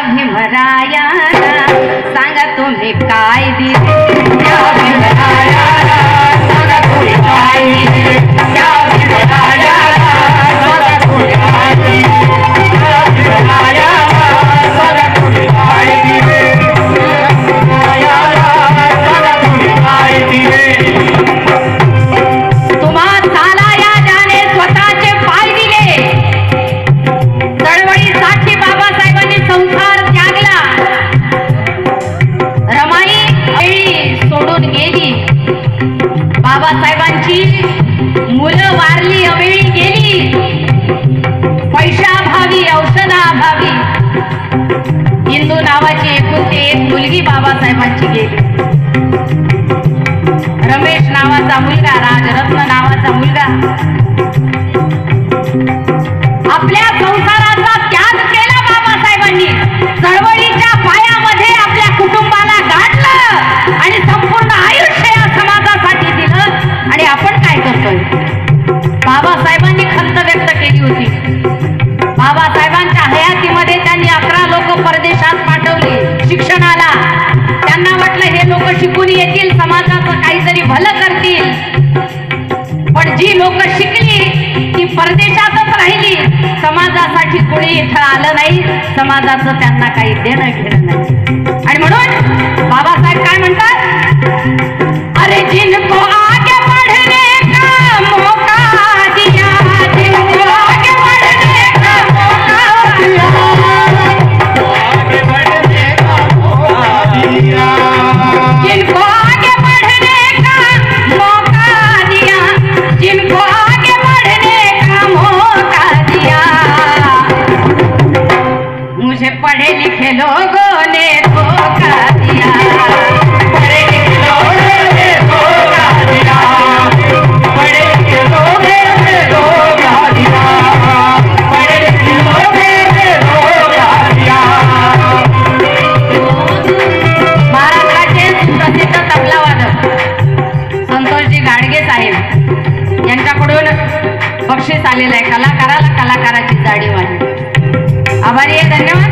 भीमरायाला सांगा तुम्ही काय दिले, त्या भीमरायाला सांगा तुम्ही काय दिले, त्या भीमरायाला सांगा तुम्ही काय दिले, त्या भीमरायाला सांगा तुम्ही काय दिले, भीमरायाला सांगा तुम्ही काय दिले। तुम्हा साला या ज्याने स्वतःचे पाय दिले, चळवळीसाठी बाबासाहेबांनी संसार त्यागला, रमाई वेळी सोडून गेली, बाबासाहेबांची मुलं वारली अवेळी गेली, पैशाभावी औषधाभावी इंदू नावाची एकुलती एक मुलगी बाबासाहेबांची गेली, रमेश नावाचा मुलगा, राजरत्न नावाचा मुलगा आपल्या संसाराचा त्याग केला बाबासाहेबांनी, चळवळीच्या पायामध्ये आपल्या कुटुंबाला गाठलं आणि संपूर्ण आयुष्य या समाजासाठी दिलं। आणि आपण काय करतोय? बाबासाहेबांनी खंत व्यक्त केली होती, बाबासाहेबांच्या हयातीमध्ये त्यांनी 11 लोक परदेशात पाठवले शिक्षणाला, त्यांना वाटलं हे लोक शिकून येतील, समाजाचं काहीतरी भलं करतील, पण जी लोक शिकली ती परदेशातच राहिली, समाजासाठी कोणी इथं आलं नाही, समाजाचं त्यांना काही देणं घेणं नाही। आणि म्हणून बाबासाहेब काय म्हणतात, अरे जिनको आगे बढ़ने का मौका दिया, जिनको आगे बढ़ने का मौका दिया, आगे बढ़ने का मौका दिया, जिनको आगे बढ़ने का मौका दिया, जिनको आगे बढ़ने का मौका दिया, मुझे पढ़े लिखे लोगों ने धोखा दिया, पढ़े लिखे लोगों ने धोखा दिया, पढ़े लिखे लोगों ने धोखा दिया, पढ़े लिखे लोगों ने धोखा दिया। महाराष्ट्राचे प्रसिद्ध तबलावादक संतोषजी गाडगे साहेब यांच्याकडून बक्षीस आलेलं आहे, कलाकाराला कलाकाराची जाणीव आहे। आभारी आहे, धन्यवाद।